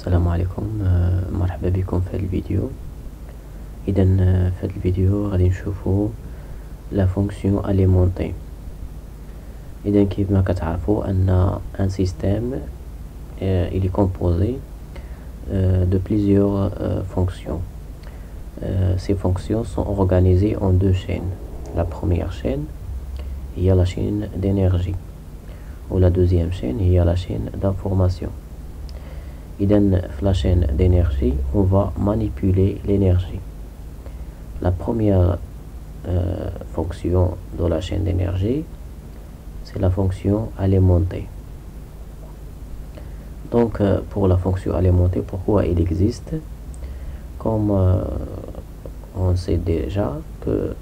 السلام عليكم. مرحبا بكم في هذا الفيديو. اذا في هذا الفيديو غادي نشوفوا لا فونكسيون اليمونتي. اذا كيف ما كتعرفوا ان ان سيستème il est composé de plusieurs fonctions. Ces fonctions sont organisées en deux chaînes. La première chaîne, il y a la chaîne d'énergie, ou la deuxième chaîne, il y a la chaîne d'information. Dans la chaîne d'énergie, on va manipuler l'énergie. La première fonction de la chaîne d'énergie, c'est la fonction alimentée. Donc, pour la fonction alimentée, pourquoi il existe? Comme on sait déjà que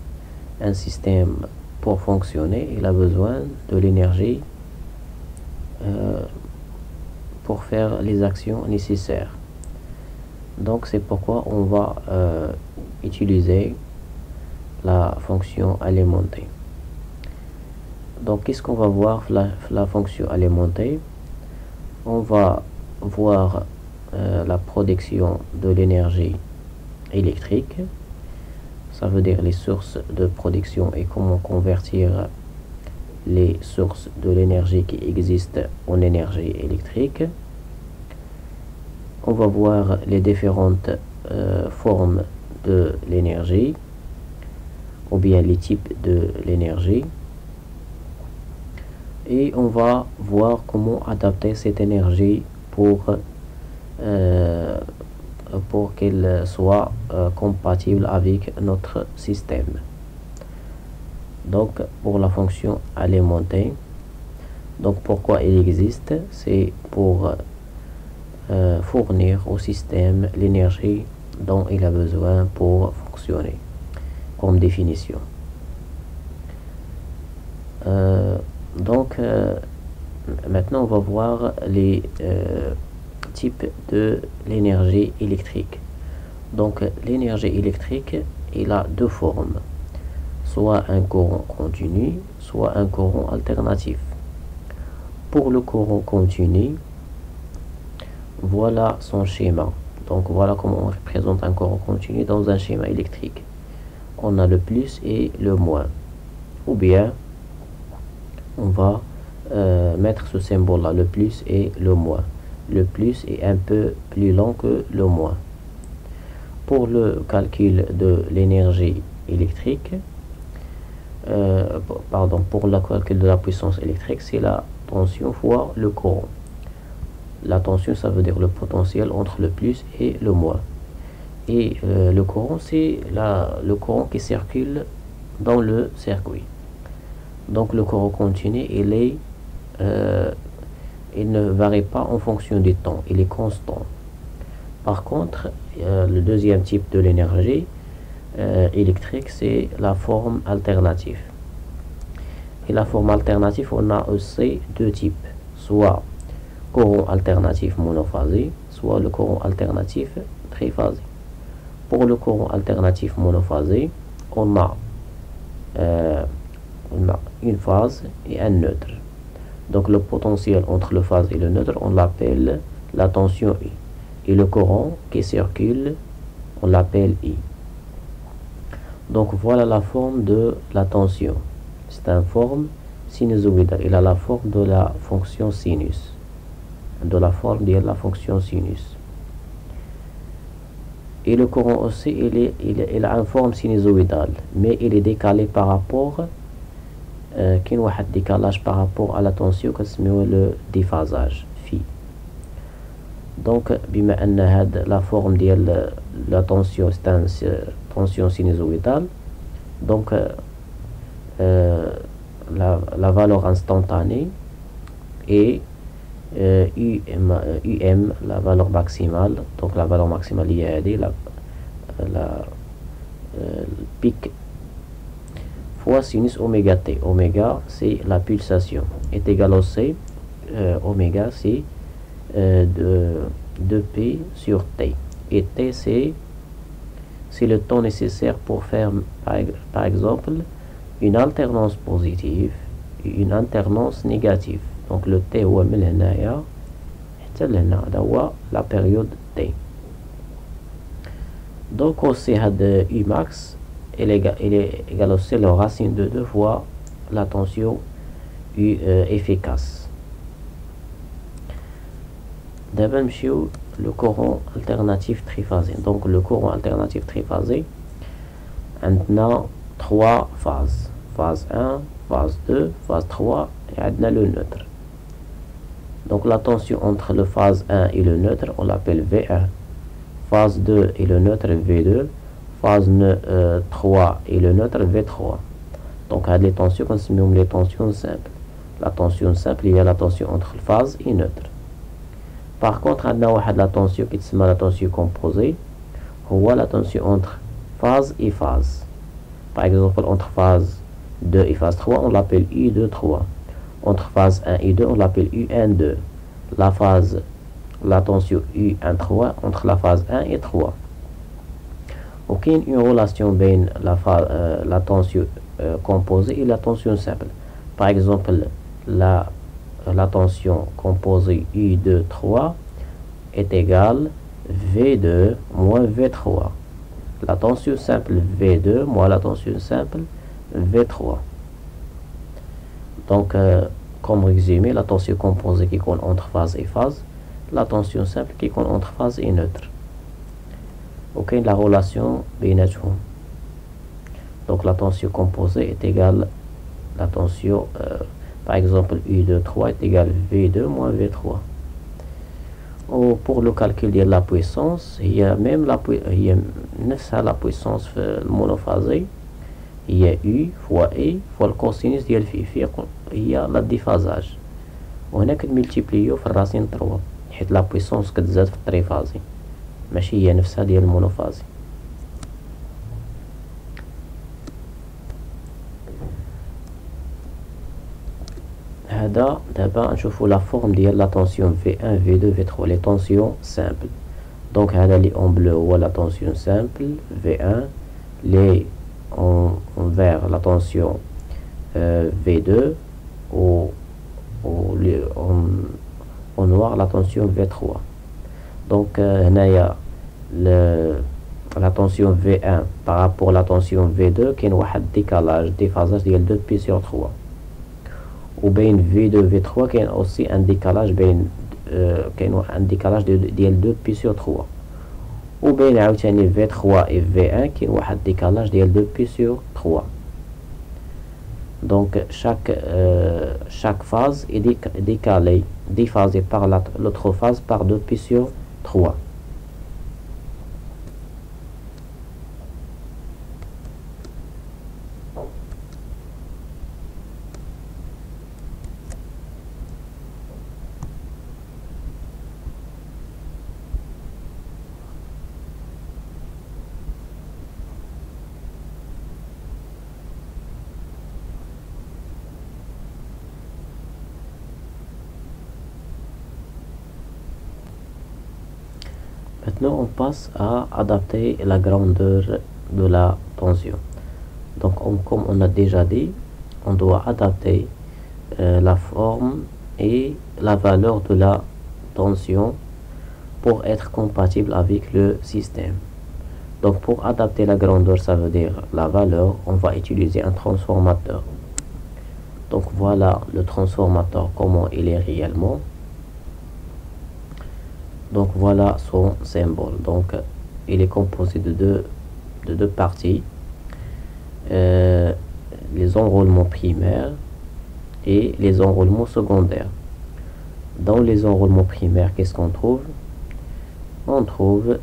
un système, pour fonctionner, il a besoin de l'énergie pour faire les actions nécessaires. Donc c'est pourquoi on va utiliser la fonction alimentée. Donc qu'est-ce qu'on va voir la fonction alimentée? On va voir la production de l'énergie électrique, ça veut dire les sources de production et comment convertir les sources de l'énergie qui existent en énergie électrique. On va voir les différentes formes de l'énergie ou bien les types de l'énergie, et on va voir comment adapter cette énergie pour qu'elle soit compatible avec notre système. Donc pour la fonction alimentée, donc pourquoi il existe? C'est pour fournir au système l'énergie dont il a besoin pour fonctionner, comme définition. Maintenant on va voir les types de l'énergie électrique. Donc l'énergie électrique, il a deux formes, soit un courant continu, soit un courant alternatif. Pour le courant continu, voilà son schéma. Donc voilà comment on représente un courant continu dans un schéma électrique. On a le plus et le moins. Ou bien, on va mettre ce symbole-là, le plus et le moins. Le plus est un peu plus long que le moins. Pour le calcul de l'énergie électrique, pour le calcul de la puissance électrique, c'est la tension fois le courant. La tension, ça veut dire le potentiel entre le plus et le moins. Et le courant, c'est le courant qui circule dans le circuit. Donc le courant continu, il ne varie pas en fonction du temps, il est constant. Par contre, le deuxième type de l'énergie électrique, c'est la forme alternative. Et la forme alternative, on a aussi deux types, soit courant alternatif monophasé, soit le courant alternatif triphasé. Pour le courant alternatif monophasé, on a une phase et un neutre. Donc le potentiel entre le phase et le neutre, on l'appelle la tension I. Et le courant qui circule, on l'appelle I. Donc voilà la forme de la tension. C'est une forme sinusoïdale. Il a la forme de la fonction sinus. De la forme de la fonction sinus. Et le courant aussi, il a une forme sinusoïdale, mais il est décalé par rapport كاين واحد décalage par rapport à la tension كنسميوه le déphasage phi. Donc بما ان هاد la forme ديال la tension c'est une tension sinusoïdale, donc la valeur instantanée est UM, la valeur maximale. Donc la valeur maximale est la pic fois sinus oméga t. Oméga, c'est la pulsation, est égal au C. Oméga, c'est 2P sur T. Et T, c'est le temps nécessaire pour faire, par exemple, une alternance positive et une alternance négative. Donc le T هو من هنايا حتى لهنا، هذا هو لا بيريود تي. Donc aussi هاد U max il est égal aussi la racine de 2 fois la tension U efficace. D'abord نمشيو le courant alternatif triphasé. Donc le courant alternatif triphasé عندنا 3 phases, phase 1, phase 2, phase 3 et عندنا le neutre. Donc la tension entre le phase 1 et le neutre on l'appelle V1, phase 2 et le neutre V2, phase 3 et le neutre V3. Donc les tensions qu'on les tensions simples. La tension simple il y a la tension entre phase et neutre. Par contre عندنا la tension qui تسمى la tension composée, هو la tension entre phase et phase. Par exemple entre phase 2 et phase 3 on l'appelle U23, entre phase 1 et 2 on l'appelle UN2. La tension UN3 entre la phase 1 et 3. Aucune une relation entre la tension composée et la tension simple. Par exemple la tension composée U23 est égale V2 moins V3. La tension simple V2 moins la tension simple V3. Donc comme résumé, la tension composée qui compte entre phase et phase, la tension simple qui compte entre phase et neutre. Ok, la relation بيناتهم. Donc la tension composée est égale la tension par exemple U23 est égale V2 moins V3. Ou pour le calcul de la puissance, il y a même la puissance monophasée, il y a U fois E fois le cosinus ديال phi, il y a la déphasage. وهنا كنملتيبليو في الراسين 3 حيت لا puissance كتزاد في التريفازي ماشي هي نفسها ديال المونوفازي. هذا دابا نشوفوا لا فورم ديال لا طونسيون V1 V2 V3 لي طونسيون سامبل. دونك هذا لي اون بلو هو لا طونسيون سامبل V1, لي en vert la tension V2 ou en noir la tension V3. Donc هنايا la tension V1 par rapport à la tension V2 كاين واحد déphasage ديال 2 pi sur 3. ou بين V2 V3 كاين aussi un décalage بين كاين un décalage ديال 2 pi sur 3. وبين عاوتاني V3 et V1 كاين واحد décalage ديال 2 pi sur 3. Donc chaque phase est déphasée par l'autre phase par 2 pi sur 3. Maintenant, on passe à adapter la grandeur de la tension. Donc, comme on a déjà dit, on doit adapter la forme et la valeur de la tension pour être compatible avec le système. Donc, pour adapter la grandeur, ça veut dire la valeur, on va utiliser un transformateur. Donc, voilà le transformateur, comment il est réellement. Donc voilà son symbole. Donc il est composé de deux parties, les enroulements primaires et les enroulements secondaires. Dans les enroulements primaires, qu'est-ce qu'on trouve? On trouve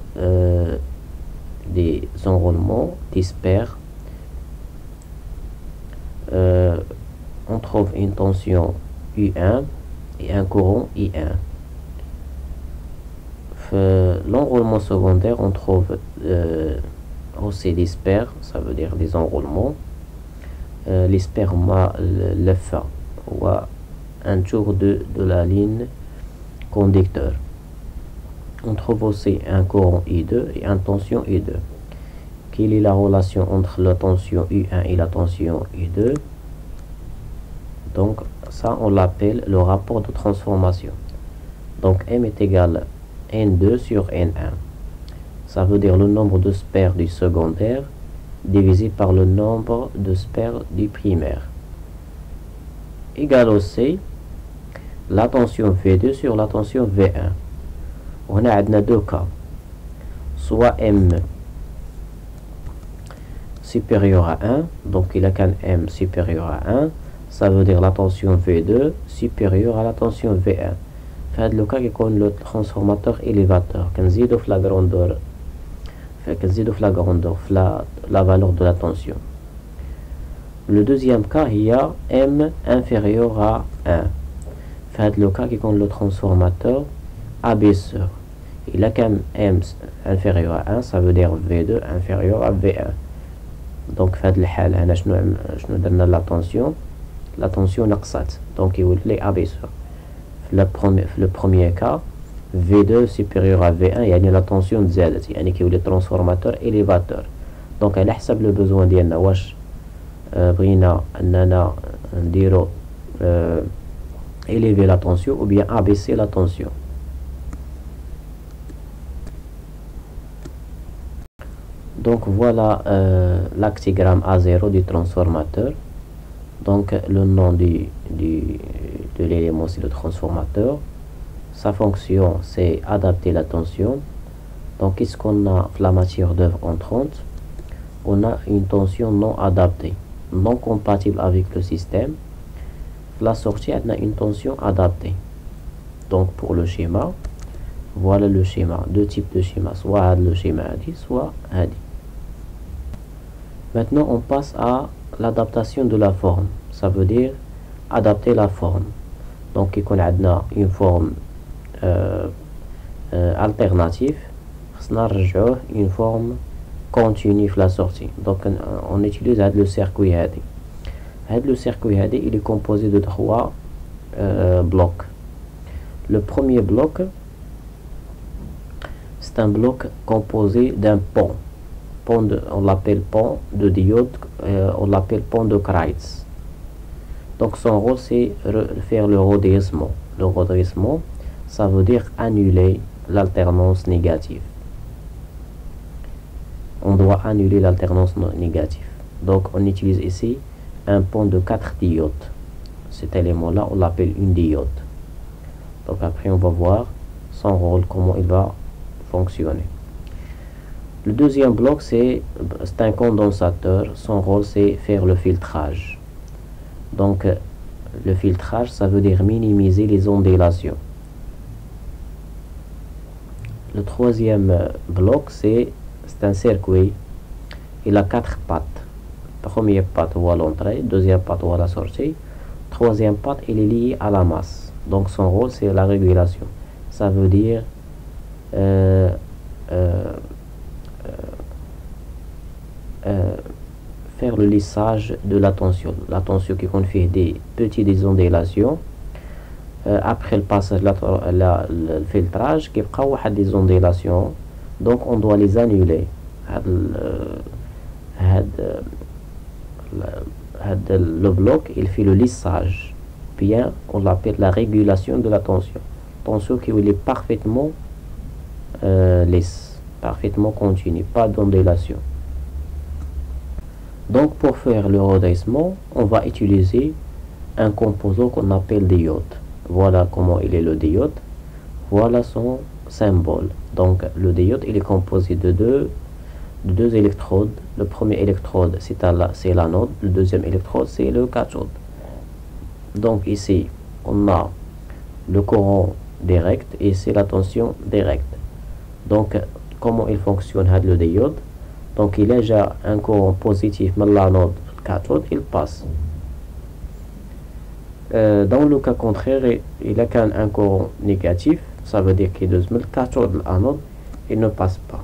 des enroulements dispers. On trouve une tension U1 et un courant I1. L'enroulement secondaire, on trouve aussi dispers, ça veut dire des enroulements. L'isperma l'FA ou un tour de la ligne conducteur. On trouve aussi un courant I2 et une tension I2. Quelle est la relation entre la tension U1 et la tension I2? Donc ça on l'appelle le rapport de transformation. Donc M est égal à N2 sur N1. Ça veut dire le nombre de spares du secondaire divisé par le nombre de spares du primaire. Égal au C, la tension V2 sur la tension V1. On a deux cas. Soit M supérieur à 1, donc il a qu'un M supérieur à 1, ça veut dire la tension V2 supérieure à la tension V1. Dans le cas où le transformateur élévateur, كنزيدو في la grandeur, la valeur de la tension. Le deuxième cas, il y a M inférieur à 1. Dans le cas où le transformateur abaisseur, il a qu'un M inférieur à 1, ça veut dire V2 inférieur à V1. Donc في هذا الحال هنا شنو درنا la tension نقصت, donc il est abaisseur. Le premier cas, V2 supérieur à V1, يعني la tension زادت, يعني كيولي transformateur élévateur. donc على حسب le besoin ديالنا واش بغينا اننا نديرو élever la tension ou bien abaisser la tension. Donc voilà l'actigramme A0 du transformateur. Donc le nom de l'élément c'est le transformateur. Sa fonction c'est adapter la tension. Donc qu'est-ce qu'on a la matière d'œuvre entrante? On a une tension non adaptée, non compatible avec le système. La sortie on a une tension adaptée. Donc pour le schéma, voilà le schéma, deux types de schéma, soit le schéma ADI, soit ADI. Maintenant on passe à l'adaptation de la forme, ça veut dire adapter la forme. Donc il y a une forme alternative, une forme continue la sortie. Donc on utilise le circuit ADI. Le circuit ADI il est composé de trois blocs. Le premier bloc, c'est un bloc composé d'un pont. On l'appelle pont de diode, on l'appelle pont de Kreitz. Donc son rôle c'est faire le redressement. Le redressement, ça veut dire annuler l'alternance négative. On doit annuler l'alternance négative. Donc on utilise ici un pont de 4 diodes. Cet élément là on l'appelle une diode. Donc après on va voir son rôle, comment il va fonctionner. Le deuxième bloc c'est un condensateur. Son rôle c'est faire le filtrage. Donc le filtrage ça veut dire minimiser les ondulations. Le troisième bloc c'est un circuit. Il a 4 pattes. Première patte voit l'entrée, deuxième patte voit la sortie, troisième patte il est lié à la masse. Donc son rôle c'est la régulation. Ça veut dire faire le lissage de la tension qui confie des petites ondulations. Après le passage le filtrage qui prend des ondulations, donc on doit les annuler. Le bloc il fait le lissage, bien on l'appelle la régulation de la tension qui est parfaitement lisse, parfaitement continue, pas d'ondulation. Donc pour faire le redressement on va utiliser un composant qu'on appelle diode. Voilà comment il est le diode, voilà son symbole. Donc le diode il est composé de deux électrodes. Le premier électrode c'est l'anode, le deuxième électrode c'est le cathode. Donc ici on a le courant direct et c'est la tension directe. Donc comment il fonctionne le diode? Donc il a déjà un courant positif mais l'anode, le cathode il passe. Dans le cas contraire il a qu'un courant négatif, ça veut dire qu'il le cathode l'anode il ne passe pas.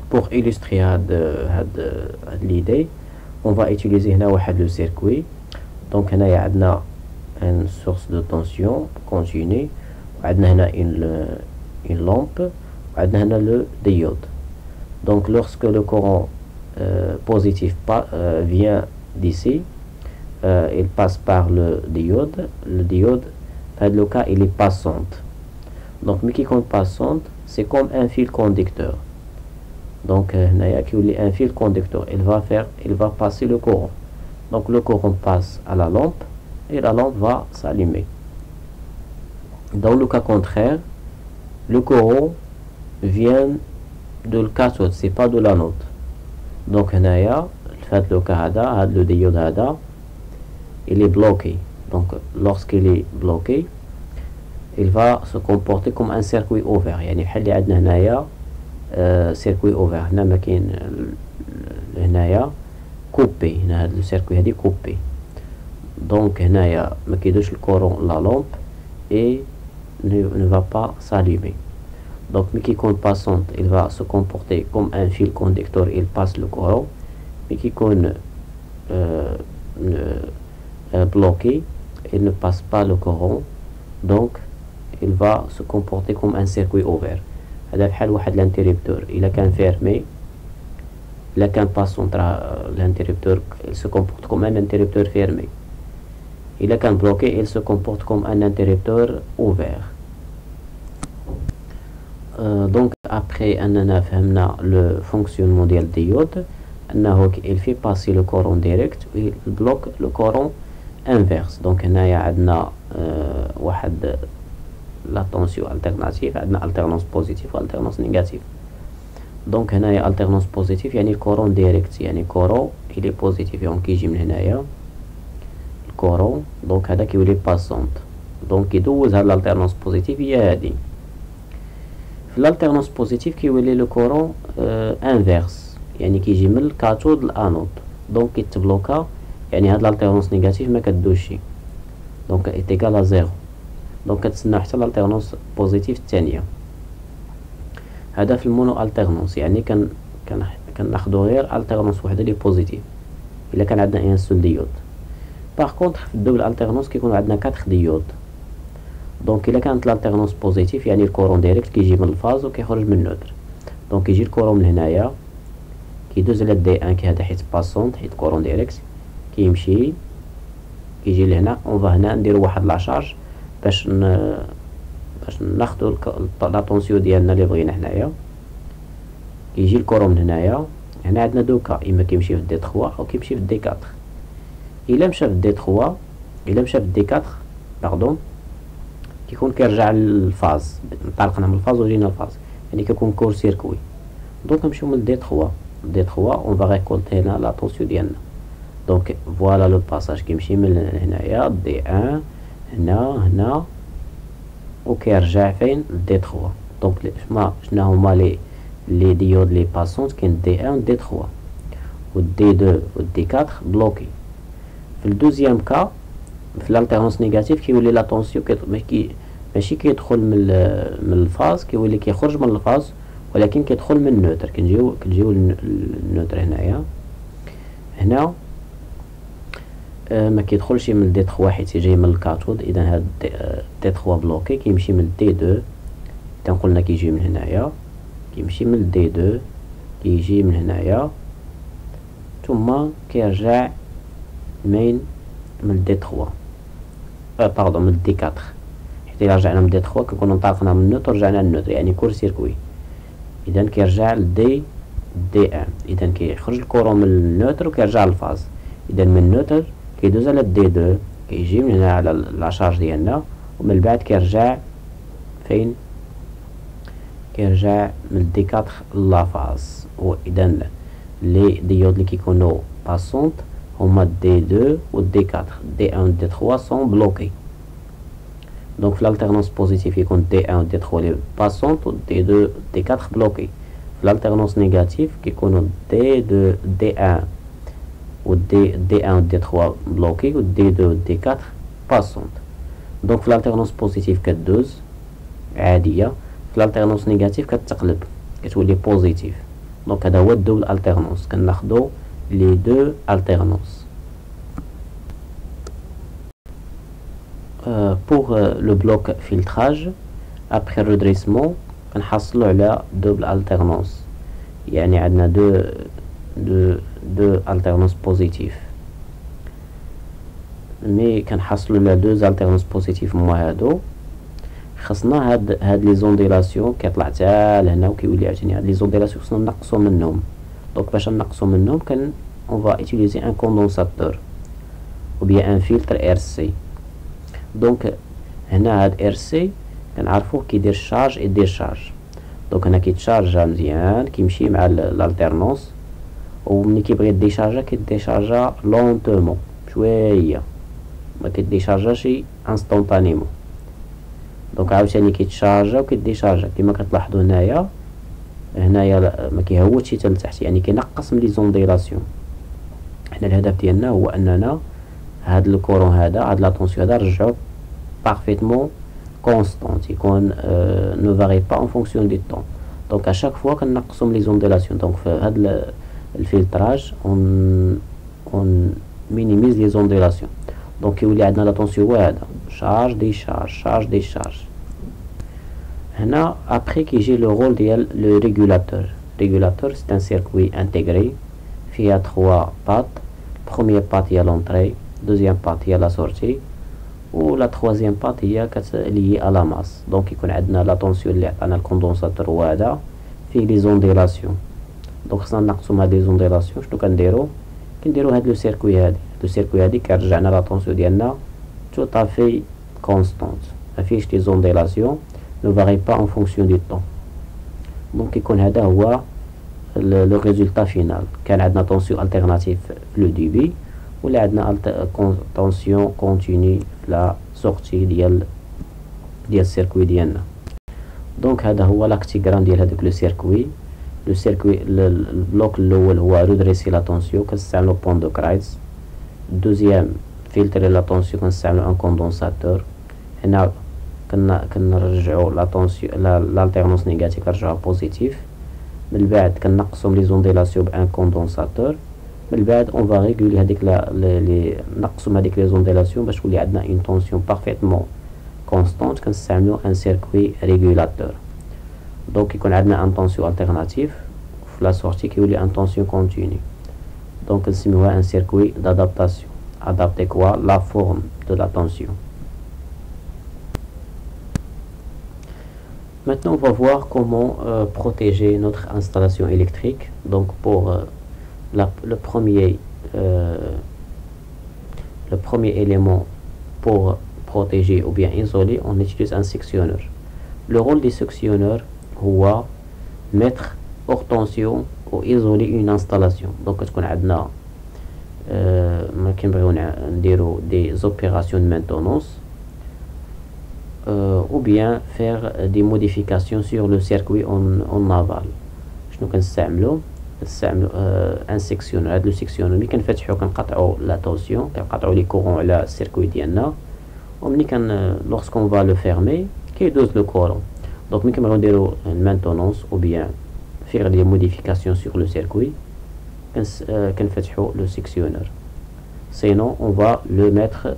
Pour illustrer l'idée, on va utiliser le circuit. Donc il y a une source de tension continue, une lampe, le diode. Donc lorsque le courant positif vient d'ici, il passe par le diode Dans le cas il est passante. Donc mais qui compte passante, c'est comme un fil conducteur. Donc il y a un fil conducteur, il va passer le courant. Donc le courant passe à la lampe et la lampe va s'allumer. Dans le cas contraire, le courant vient de la cathode, c'est pas de l'anode. Donc le cas le diode il est bloqué. Donc lorsqu'il est bloqué, il va se comporter comme un circuit ouvert. يعني بحال اللي عندنا هنايا circuit ouvert. هنا ما كاين هنايا coupé. هنا هاد السيركوي هادي coupé. Donc هنايا ما كيدوش الكورون la lampe et ne va pas s'allumer. Donc mais qui compte passante, il va se comporter comme un fil conducteur, il passe le courant. Mais qui compte bloqué, il ne passe pas le courant. Donc il va se comporter comme un circuit ouvert. هذا بحال واحد l'interrupteur. Il a qu'un fermé, il a qu'un passant. L'interrupteur il se comporte comme un interrupteur fermé. Il a qu'un bloqué, il se comporte comme un interrupteur ouvert. Donc après أننا فهمنا le fonctionnement ديال الديود أنه il fait passer le courant direct et il bloque le courant inverse. Donc هنايا عندنا واحد la tension alternative, عندنا alternance positive و alternance négative. Donc هنايا alternance positive يعني الكورون ديريكت، يعني الكورون il est positif يعني كيجي من هنايا الكورون. دونك هذا كيولي باسونت. دونك كيدوز هاد l'alternance positive هي هادي. في l'alternance positive كيولي لو كورون انفيرس يعني كيجي من الكاثود للانود. دونك كيتبلوكا يعني هاد l'alternance négative ما كدوزشي. دونك est égal à 0. دونك كتسناو حتى l'alternance positive الثانيه. هذا في المونو alternance يعني كناخدو غير alternance وحده لي بوزيتيف الا كان عندنا ان سول ديود. باغ كونطخ في الدوبل alternance كيكون عندنا 4 ديود. دونك الا كانت l'alternance بوزيتيف يعني الكورون ديريكت كيجي من الفاز وكيخرج من النوتر. دونك كيجي الكورون من هنايا كيدوز على دي ان هذا حيت باسونت حيت كورون ديريكت كيمشي كيجي لهنا. اون فا هنا نديرو واحد لاشارج باش ناخدو لا طونسيون ديالنا اللي بغينا حنايا. كيجي الكورون من هنايا. هنا عندنا دو كا، اما كيمشي في دي 3 او كيمشي في دي 4. الا مشى في دي 3 الا مشى في دي 4 باردون كيكون كيرجع للفاز. انطلقنا من الفاز وجينا للفاز يعني كيكون كور سيركوي. دونك نمشيو من دي 3 دي 3 اون فا ريكولتي هنا لا طونسيون ديالنا. دونك فوالا لو باساج كيمشي من هنايا دي 1 هنا وكيرجع فين دي 3. دونك شنو هما لي ديود لي باسونت؟ كاين دي 1 و دي 3 و دي 2 و دي 4 بلوكي. في الدوزيام كا في l'alternance négative كيولي لا طونسيون ماشي كيدخل من الفاز، كيولي كيخرج من الفاز ولكن كيدخل من النوتر. كنجيو للنوتر هنايا. هنا ما كيدخلش من دي 3 حيت جاي من الكاثود. اذا هاد دي 3 بلوكي كيمشي من دي 2. تنقولنا كيجي من هنايا كيمشي من دي 2 كيجي من هنايا ثم كيرجع من دي 3 باردون من دي 4 حيت الا رجعنا من دي 3 كنكونو انطلقنا من النوتر رجعنا للنوتر يعني كور سيركوي. اذا كيرجع لدي 1. اذا كيخرج الكورون من النوتر وكيرجع للفاز. اذا من النوتر كيدوز على دي 2 كيجي من هنا على لا شارج ديالنا ومن بعد كيرجع فين؟ كيرجع من دي 4 لا فاز. واذا لي ديود اللي كيكونوا باسونت هما دي 2 و دي 4. دي 1 و دي 3 سون بلوكي. دونك في l'alternance بوزيتيف يكون دي 1 و دي 3 لي باسونت و دي 2 دي 4 بلوكي. في l'alternance نيجاتيف كيكونوا دي 2 دي 1 و دي 1 و دي 3 بلوكي و دي 2 و دي 4 باسونت. دونك في l'alternance بوزيتيف كدوز عاديه، في l'alternance نيجاتيف كتقلب كتولي بوزيتيف. دونك هذا هو الدوبل alternance. كناخدو les deux alternances. Pour le bloc filtrage, après redressement, كنحصلو على double alternance. يعني عندنا deux alternances positives. مي كنحصلوا على دوز التيرنس بوزيتيف موا هادو، خصنا هاد لي زونديلاسيون كيطلع حتى لهنا وكيولي عاوتاني هاد لي زونديلاسيون خصنا نقصو منهم. دونك باش نقصو منهم on va utiliser un condensateur ou bien un filtre RC. دونك هنا هاد RC كنعرفوه كيدير شارج اي ديشارج. دونك هنا كيتشارجا مزيان كيمشي مع الالتيرنونس، وملي كيبغي ديشارجا كيديشارجا لونتومون شويه، ما كيديشارجاش انستونطانيمون. دونك عاوتاني كيتشارجا وكيديشارجا كما كتلاحظوا هنايا ما كيهوتش حتى لتحت، يعني كينقص من لي زونديلاسيون. حنا الهدف ديالنا هو اننا هاد الكورون هاد لا طونسيون هذا نرجعو بارفيتمون كونستانت، يكون نو فاري با اون فونكسيون دو طون. دونك اشاك فوا كنقصو من لي زونديلاسيون. دونك في هاد الفلتراج اون مينيميز لي زونديلاسيون. دونك يولي عندنا لا طونسيون هو هذا شارج ديشارج شارج ديشارج. هنا ابري كيجي لو رول ديال لو ريغولاتور. ريغولاتور سي ان سيركوي انتيغري فيها 3 بات. بروميير بات هي لونطري، دوزيام بات هي لا سورتي، و لا تخوازيام بات هي لي الا ماس. دونك يكون عندنا لا طونسيون اللي عطانا الكوندونساتور هو هذا فيه لي زونديلاسيون. دونك خصنا نقصو هاد لي زونديلاسيون. شنو كنديرو هاد لو سيركوي هادي. لو سيركوي هادي كيرجعنا لا طونسيون ديالنا تو طافي كونستانت، مافيهش لي زونديلاسيون، ne varie pas en fonction du temps. Donc يكون هذا هو le résultat final. كان عندنا طونسيون التيرناتيف في لو ديبي، ولا عندنا طونسيون كونتيني في لا سورتي ديال السيركوي ديالنا. دونك هذا هو لاكتيغرام ديال هذاك لو سيركوي. البلوك الاول هو رودريسي لا طونسيون، كنستعملو بون دو كرايتز. دوزيام فلتري لا طونسيون كنستعملو ان كوندونساتور. هنا كنرجعو لا طونسيون لالتيرنونس نيجاتيف كنرجعوها بوزيتيف. من بعد كنقصو لي زونديلاسيون بان كوندونساتور. من بعد اون فا ريغولي هذيك لي نقصو هذيك لي زونديلاسيون باش تولي عندنا اون طونسيون بارفيتمون كونستانت. كنستعملو ان سيركوي ريغولاتور. دونك يكون عندنا ان طونسيون التيرناتيف في لا سورتي كيولي ان طونسيون كونتيني. دونك نسميوها ان سيركوي دادابتاسيون. adapter quoi la forme de la tension. Maintenant, on va voir comment protéger notre installation électrique. Donc, pour le premier élément pour protéger ou bien isoler, on utilise un sectionneur. Le rôle du sectionneur est mettre hors tension ou isoler une installation. Donc, on a des opérations de maintenance. Ou bien faire des modifications sur le circuit en aval. شنو كنستعملو ان سيكسيونر. هاد لو سيكسيونر ملي كنفتحو كنقطعو لا طونسيون، كنقطعو لي كورون على السيركوي ديالنا، وملي لورسكون فا لو فيرمي كيدوز لو كورون. دونك ملي كنبغيو نديرو مانتونونس او بيان فير لي موديفيكاسيون سور لو سيركوي كنفتحو لو سيكسيونر، سينون اون فا لو ميتر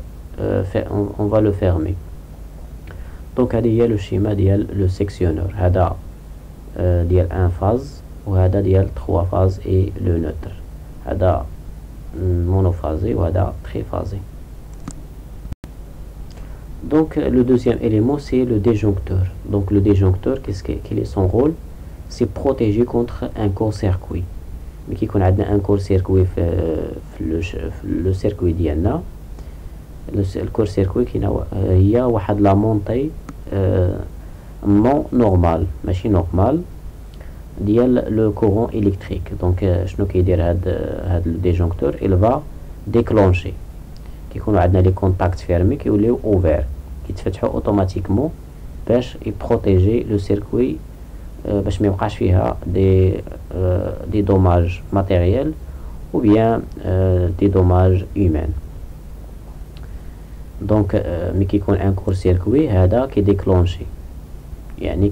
اون فا لو فيرمي. دونك هذه هي لو شيما ديال لو سيكسيونور. هذا ديال ان فاز وهذا ديال 3 فاز اي لو نوتر. هذا مونوفازي وهذا تري فازي. دونك le deuxième élément c'est le disjoncteur. Donc le disjoncteur quel est son rôle? C'est protéger contre un court-circuit. ملي كيكون عندنا ان كور-سيركوي في لو سيركوي ديالنا، الكور-سيركوي هي واحد لا مونطي نون نورمال ماشي نورمال ديال لو كورون الكتريك. دونك شنو كيدير هاد الديجونكتور؟ il va déclencher. كيكونوا عندنا لي كونتاكت فيرمي كيوليو اوفير، كيتفتحوا اوتوماتيكمون باش يبروتيجي لو سيركوي، باش ما يبقاش فيها دي دوماج ماتيريال ou bien des dommages humains. دونك ملي كيكون ان كور سيركوي هذا كيديكلونشي، يعني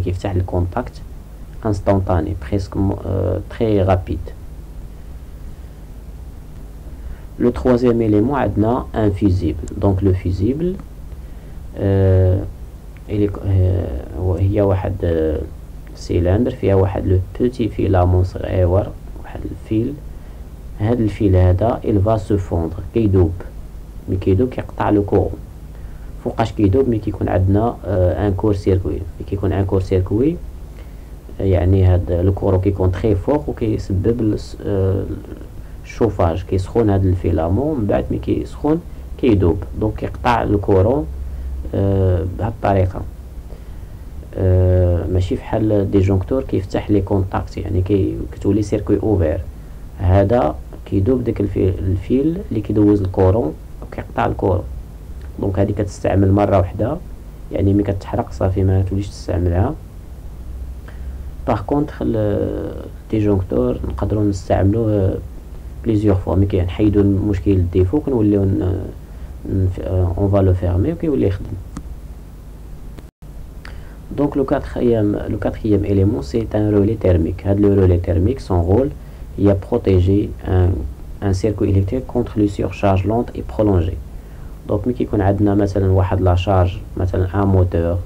كيفتح الكونتاكت انستانتاني بريسك تري رابيد. لو troisième élément عندنا ان فيزيبل. دونك لو فيزيبل هي واحد سيلندر فيها واحد لو بوتي فيلامون صغير، واحد الفيل. هذا الفيل هذا il va se fondre كيدوب. مي كيدوب كيقطع لو كورون. فوقاش كيدوب؟ مي كيكون عندنا ان كور سيركوي. مي كيكون ان كور سيركوي يعني هاد لو كورون كيكون تري فوق وكيسبب الشوفاج، كيسخون هاد الفيلامون، من بعد مي كيسخون كيدوب، دونك كيقطع الكورون بهاد الطريقه. ماشي فحال ديجونكتور كيفتح لي كونتاكت، يعني كتولي سيركوي اوفير. هذا كيدوب داك الفيل اللي كيدوز الكورون وكيقطع الكورون. دونك هذه كتستعمل مره واحده، يعني ملي كتحرق صافي ما توليش تستعملها. باغ كونطخ الديجونكتور نقدروا نستعملوه بليزيور فوا، ملي كنحيدوا المشكل الديفو كنوليو اون فا لو فيرمي وكيولي يخدم. Donc le quatrième élément, c'est un relais thermique. Le relais thermique, son rôle est à protéger un circuit électrique contre les surcharges lentes et prolongées. Donc ملي كيكون عندنا مثلا واحد لا شارج، مثلا un moteur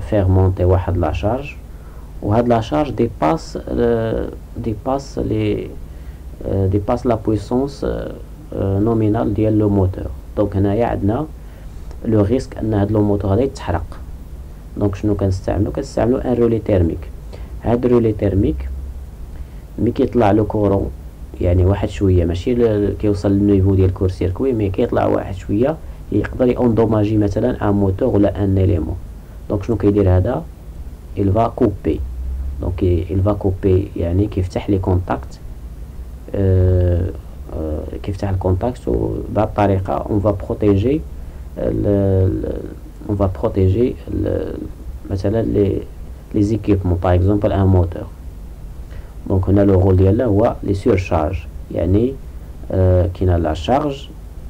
faire monter واحد لا شارج، وهاد لا شارج dépasse la puissance nominale ديال لو موتور. دونك هنايا عندنا لو ريسك ان هاد لو موتور هذا يتحرق. دونك شنو كنستعملو ان رولي تيرميك. هاد الرولي تيرميك ملي كيطلع لو كورون يعني واحد شويه، ماشي كيوصل للنيفو ديال الكور سيركوي، مي كيطلع واحد شويه يقدر يوندوماجي مثلا ان موتور ولا ان اليمون. دونك شنو كيدير هذا؟ il va couper. donc il va couper يعني كيفتح لي كونتاكت، كيفتح الكونتاكت، وبهذه الطريقه on va protéger مثلا les équipements par exemple un moteur. donc هنا لو رول ديالها هو لي سورشارج، يعني كاينه لا شارج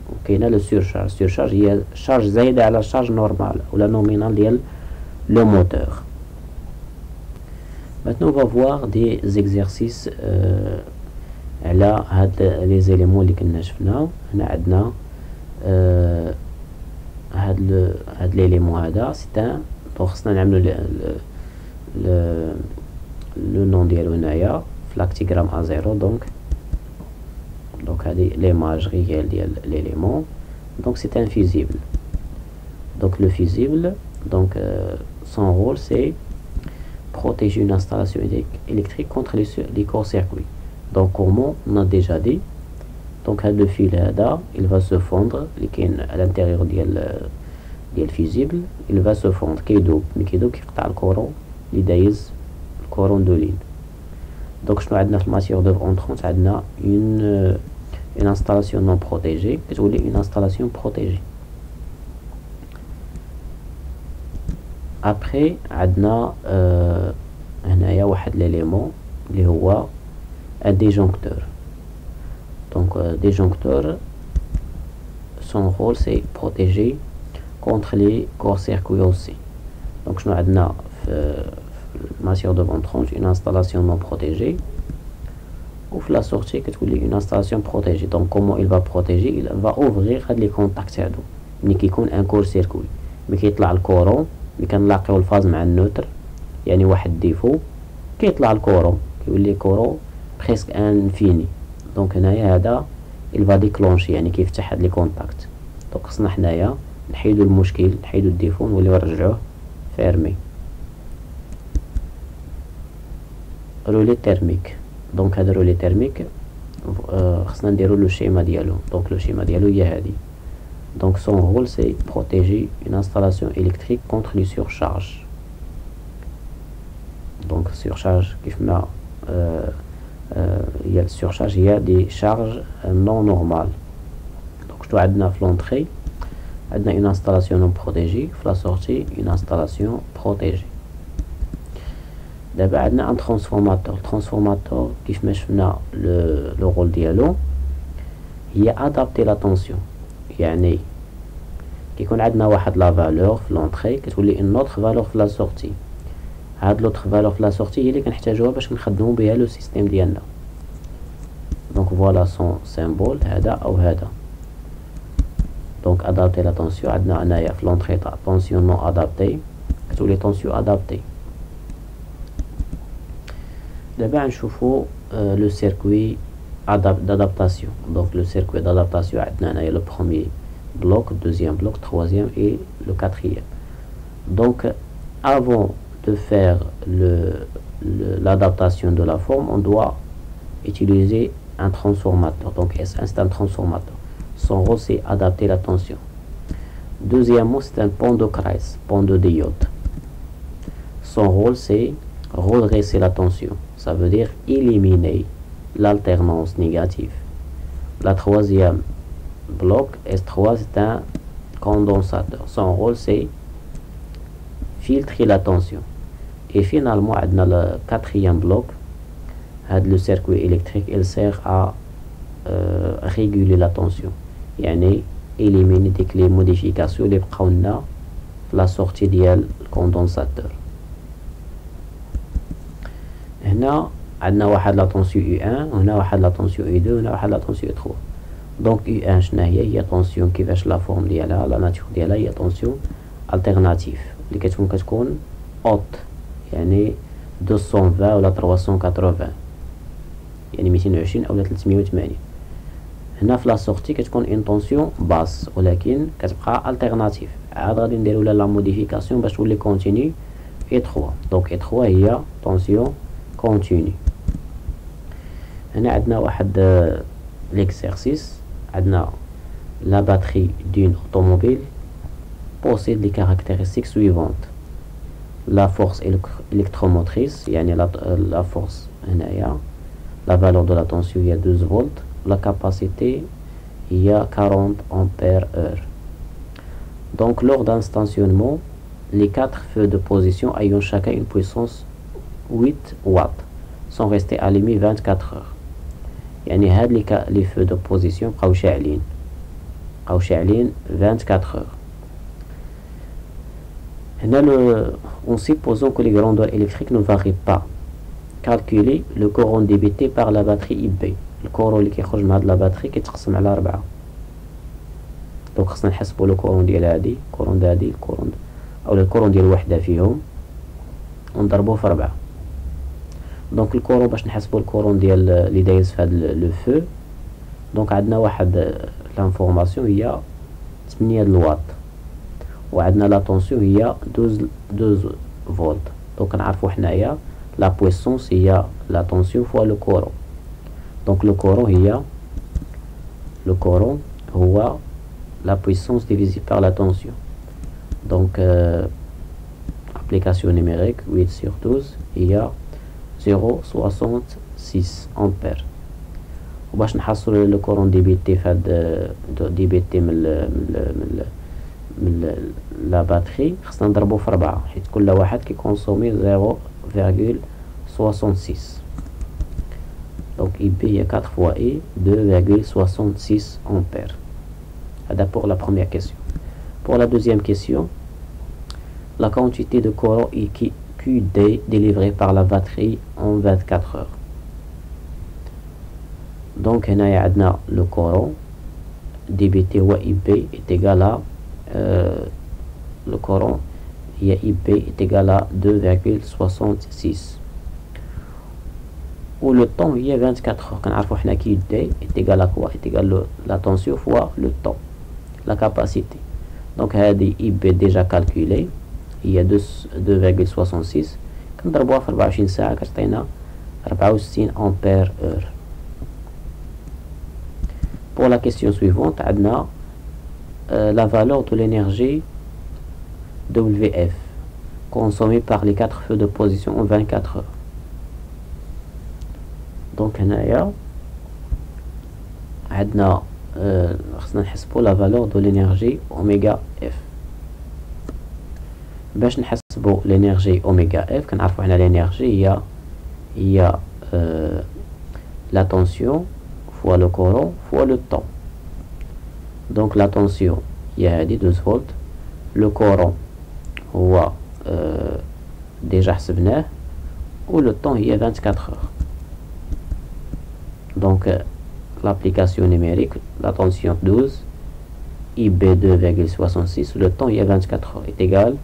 وكاينه لو سورشارج. السورشارج هي شارج زايده على الشارج نورمال ولا نومينال ديال لو موتور. maintenant on va voir des exercices على هاد لي زيليمون اللي كنا شفناهم. هنا عندنا هاد ليليمون هذا سي ان، دونك خصنا نعملو لو نون ديالو هنايا في لاكتيغرام A0. دونك هادي ليماج ريال ديال ليليمون. دونك سي ان فيزيبل. دونك لو فيزيبل donc son rôle c'est protéger une installation électrique contre les courts-circuits. donc comment on a déjà dit. donc le fil là, il va se fondre à l'intérieur ديال fusible, il va se fondre كيدوب كيقطع الكورون اللي دايز الكورون دو لين. donc شنو عندنا في الماتيغ دو entrante؟ عندنا une installation non protégée كتولي une installation protégée. après عندنا هنايا واحد ليليمون اللي هو un disjoncteur. donc disjoncteur son rôle c'est protéger contre les courts-circuits aussi. donc شنو عندنا في matière de ventrange une installation non protégée ou la sortie كتولي une installation protégée. donc comment il va protéger؟ il va ouvrir هاد لي كونتاكت هادو ملي كيكون ان كور سيركوي، ملي كيطلع الكورون ملي كنلاقيو الفاز مع النوتر يعني واحد ديفو كيطلع الكورون كيولي كورون بريسك انفيني. دونك هنايا هذا il va déclencher يعني كيفتح هاد لي كونتاكت. دونك خصنا حنايا نحيدو المشكل، نحيدو الديفو نوليو نرجعوه فيرمي. رولي تيرميك. دونك هذا رولي تيرميك خصنا نديرو لو شيما ديالو. دونك لو شيما ديالو هي هادي. donc son rôle c'est protéger une installation électrique contre les surcharges. donc surcharge كيف ما il y a surcharge, il y a des charges non normales. donc شنو عندنا في l'entrée؟ عندنا une installation non protégée، في la sortie une installation protégée. دابا عندنا un transformateur. transformateur كيف ما شفنا le rôle ديالو هي adapter la tension، يعني كيكون عندنا واحد لا فالور في لونطري كتولي ان اوتر فالور في لا سورتي. هاد لوتر فالور في لا سورتي هي اللي كنحتاجوها باش نخدمو بها لو سيستيم ديالنا. دونك فوالا سون سيمبول هذا او هذا. دونك ادابتي لا طونسيون عندنا هنايا في لونطري تاع طونسيون نو ادابتي كتولي طونسيون ادابتي. دابا نشوفو لو سيركوي d'adaptation. Donc le circuit d'adaptation, il y a le premier bloc, deuxième bloc, troisième et le quatrième. Donc avant de faire l'adaptation de la forme, on doit utiliser un transformateur. Donc S1 c'est un transformateur. Son rôle c'est adapter la tension. Deuxièmement, c'est un pont de Kreis, pont de diode. Son rôle c'est redresser la tension. Ça veut dire éliminer l'alternance négative. La troisième bloc, S3, c'est un condensateur. Son rôle c'est filtrer la tension. Et finalement, on a le quatrième bloc. Le circuit électrique, il sert à réguler la tension. يعني éliminer les modifications اللي بقاو لنا la sortie ديال الكوندنساتور. هنا عندنا واحد لا طونسيون U1 وهنا واحد لا طونسيون U2 وهنا واحد لا طونسيون U3. دونك U1 شنو هي طونسيون كيفاش لا فورم ديالها لا ناتور ديالها هي طونسيون التيرناتيف اللي كتكون اوت يعني 220 ولا 380 يعني 220 او 380. هنا في لا سورتي كتكون اون طونسيون باس ولكن كتبقى التيرناتيف. عاد غادي نديرو لا موديفيكاسيون باش تولي كونتيني اي 3. دونك اي 3 هي طونسيون كونتيني. هنا عندنا واحد ليكسيرسيس. عندنا la batterie d'une automobile possède les caractéristiques suivantes: la force électromotrice يعني la force هنايا la valeur de la tension il y a 12 volts, la capacité il y a 40 ampères heure. Donc lors d'un stationnement, les 4 feux de position ayant chacun une puissance 8 watts sont restés allumés 24 heures. يعني هاد les feux de position بقاو شاعلين 24 heures. هنا en supposant que les grandeurs électriques ne varient pas, calculer le courant débité par la batterie IB. الكورون اللي كيخرج من هاد لا باتري كيتقسم على 4. دونك خصنا نحسبوا لو كورون ديال هادي الكورون ديال هادي الكورون او الكورون ديال وحده فيهم ونضربوه في 4. دونك الكورون باش نحسبوا الكورون ديال اللي دايز في هاد لو فو. دونك عندنا واحد لانفورماسيون هي 8 الواط وعندنا لا طونسيون هي 12 فولت. دونك نعرفوا حنايا لا بويسونس هي لا طونسيون فوا لو كورون. دونك لو كورون هو la puissance divisée par la tension. Donc application numérique 8 sur 12 il y a 0,66 ampères. وباش نحصلوا لو كورون ديبيتي في هاد ديبيتي من لا باتري خصنا نضربو في 4 حيت كل واحد كيكونسومي 0,66. Donc IB il y a 4 fois I 2,66 ampères. Pour la première question. Pour la deuxième question, la quantité de courant QD délivrée par la batterie en 24 heures. Donc le courant dBT ou IB est égal à le courant IB est égal à 2,66. Ou le temps il y a 24 heures. Quand on a QD est égal à quoi? Est égal à la tension fois le temps. La capacité. Donc هذه IB déjà calculé il y a 2,66 كنضربوها في 24 ساعة كتعطينا 64 ampères heure. Pour la question suivante عندنا la valeur de l'énergie WF consommée par les 4 feux de position en 24 heures. Donc هنايا عندنا خصنا نحسبوا لا فالور دو لينيرجي اوميغا اف. باش نحسبوا لينيرجي اوميغا اف كنعرفوا حنا لينيرجي هي لا طونسيون فوا لو كورون فوا لو طون. دونك لا طونسيون هي هادي 12 فولت. لو كورون هو ديجا حسبناه و لو طون هي 24 heures. دونك l'application numérique, la tension 12, IB 2,66, le temps il y a 24 heures est égal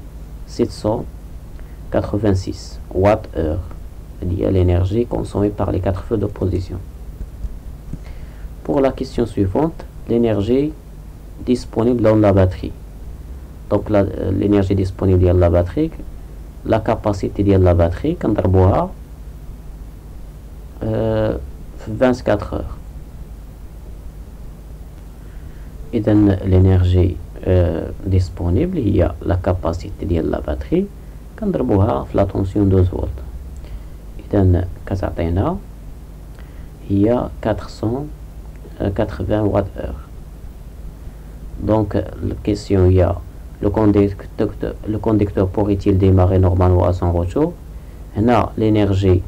786 watts-heure, lié à l'énergie consommée par les 4 feux d'opposition. pour la question suivante, l'énergie disponible dans la batterie. Donc l'énergie disponible dans la batterie, la capacité de la batterie كنضربوها في 24 heures. إذا l'énergie disponible هي la capacité ديال la batterie كنضربوها في la tension 12 فولت. إذا كتعطينا هي 480 watt heure. Donc la question il y a le conducteur pourrait-il démarrer normalement à son retour. هنا l'énergie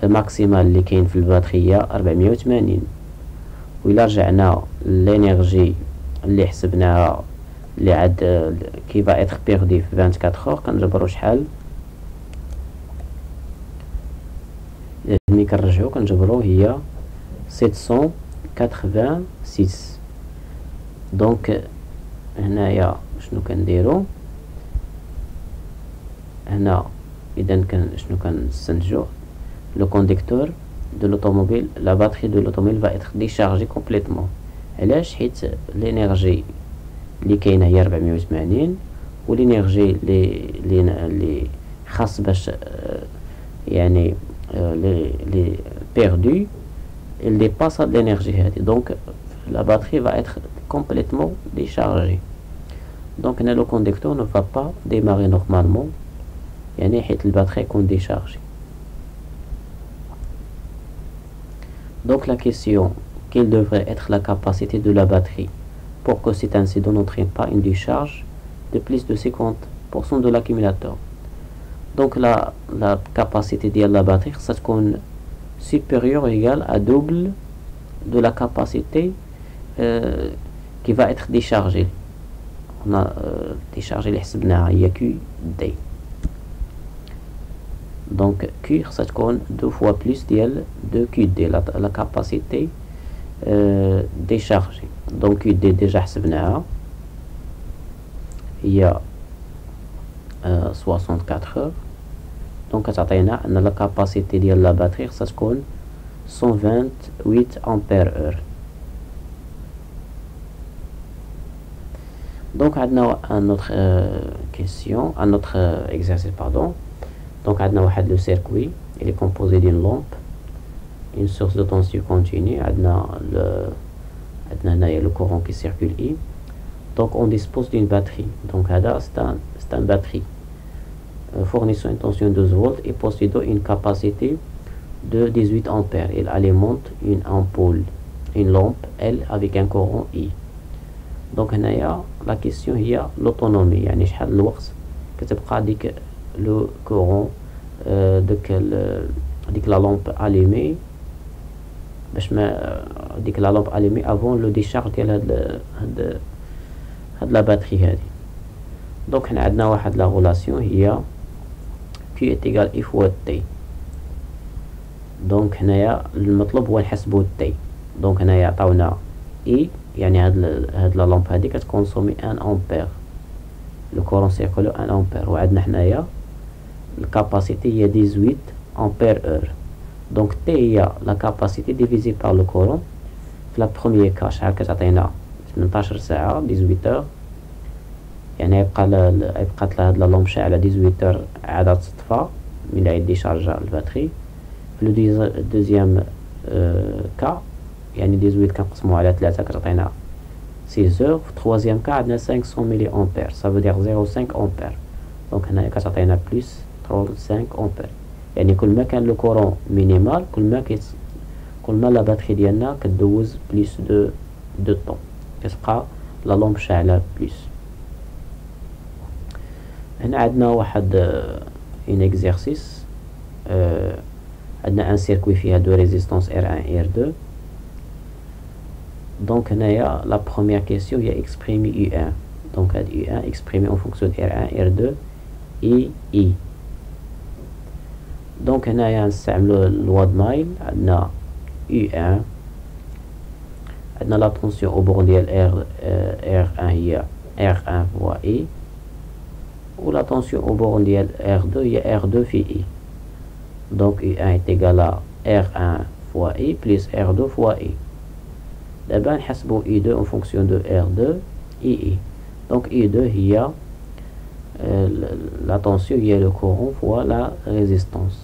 maximale اللي كاين في الباتري هي 480. وإلا رجعنا l'énergie اللي حسبناها اللي عاد qui va être perdue في 24 heures كنجبرو شحال. ملي كنرجعو كنجبرو هي 786. دونك هنايا شنو كنديرو هنا؟ اذا شنو كنستنتجو؟ le conducteur de l'automobile, la batterie de l'automobile va être déchargée complètement. علاش؟ حيت l'énergie اللي كاينه هي 480 و l'énergie اللي خاص باش يعني les perdus, il dépasse l'énergie. Donc la batterie va être complètement déchargée. Donc le conducteur ne va pas démarrer normalement, يعني حيت الباتري يكون déchargée. Donc la question, quelle devrait être la capacité de la batterie pour que cet incident n'entraîne pas une décharge de plus de 50% de l'accumulateur. Donc la capacité de la batterie ça تكون supérieure ou égale à double de la capacité qui va être déchargée. On a déchargé les حسبناها هي QD. Donc Q ça تكون 2 fois plus de QD, la capacité déchargée. Donc QD déjà حسبناها هي 64 heures. Donc كتعطينا ان la capacité ديال la batterie خصها تكون 128 ampères heure. Donc عندنا un autre question, un autre exercice pardon. Donc عندنا واحد le circuit, il est composé d'une lampe, une source de tension continue, عندنا هنايا le courant qui circule I. Donc on dispose d'une batterie. Donc هذا c'est un batterie fournissant une tension de 12 volts et possédant une capacité de 18 ampères. Il alimente une ampoule, une lampe L avec un courant I. Donc هنايا la question هي l'autonomie, يعني شحال الوقت كتبقى ديك le courant ديك la lampe allumée باش ما ديك la lampe allumée avant le décharge ديال هاد la batterie هذه. Donc حنا عندنا واحد la relation هي Q est égal I fois T. Donc هنايا المطلوب هو نحسبو T. Donc هنايا عطاونا I يعني هاد la lampe هذه كتكونسومي 1 ampère. Le courant circule 1 ampère وعندنا حنايا الكاباسيتي هي 18 ampères heure. Donc T هي la capacité divisée par le courant. في la première cas شحال كتعطينا 18 ساعة 18 heures. يعني يبقى هاد لا لامب شاعلة 18 heures عاد تطفى من عيد ديشارجا الباتري. في لو دوزيام كا يعني 18 كنقسمو على 3 كتعطينا 6 heures. في التروازيام كا عندنا 500 ملي امبير ça veut dire 0.5 ampère. دونك هنايا كتعطينا بلس 35 ampère. يعني كل ما كان لو كورون مينيمال كل ما لا باتري ديالنا كدوز بلس دو طون كتبقى لا لامب شاعلة بلس. هنا عندنا واحد un exercice. عندنا un circuit فيها دو ريزيستانس R1 et R2. Donc هنايا la première question هي exprimer U1. Donc هاد U1 exprimé en fonction de R1 R2 et I. Donc هنايا نستعملو loi de Mail. عندنا U1 عندنا la tension au bord ديال R1 هي R1 fois I ou la tension au bord ديال R2 هي R2 في I. Donc U1 est égal à R1 fois I plus R2 fois I. دابا نحسبو I2 en fonction de R2 II. Donc I2 هي la tension هي le courant fois la résistance.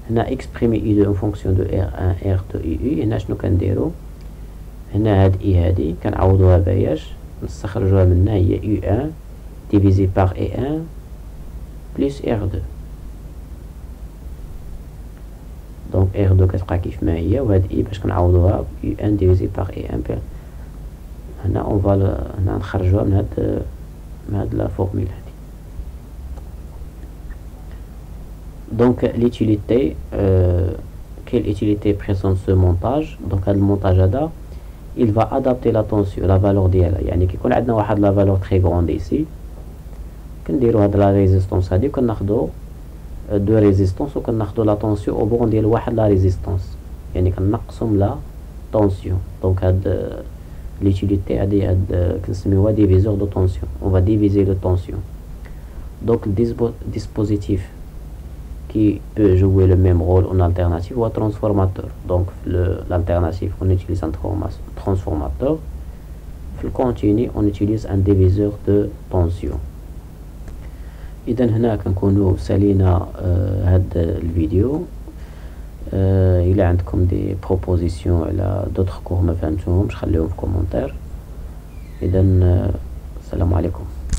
هنا exprimer I2 en fonction de R1 R2 II. هنا شنو كنديرو؟ هنا هاد I هادي كنعوضوها باياش نستخرجوها منها هي U1 divisé par E1 plus R2. donc R2 كتبقى كيف ما هي، وهاد I باش كنعوضوها U1 divisé par E1 هنا اون فال هنا نخرجوها من هاد لا فورمule هادي. donc l'utilité quelle utilité présente ce montage؟ donc هاد المونتاج هذا il va adapter la tension la valeur ديالها، يعني كيكون عندنا واحد لا valeur très grande ici كنديرو هاد لا ريزيستونس هادي وكناخدو دو ريزيستونس وكناخدو لا طونسيون او بون ديال واحد لا ريزيستونس، يعني كنقسم لا طونسيون. دونك هاد ليتيليتي هادي هاد كنسميوها ديفيزور دو طونسيون، اون فا ديفيزي لو طونسيون. دونك dispositif qui peut jouer le même rôle en alternative ou transformateur. donc l'alternative on utilise un transformateur, في الكونتيني on utilise un diviseur de tension. اذا هنا كنكونوا سالينا هاد الفيديو. الى عندكم دي بروبوزيسيون على دوطخ كور ما فهمتوهمش خليهم في كومونتير. اذا السلام عليكم.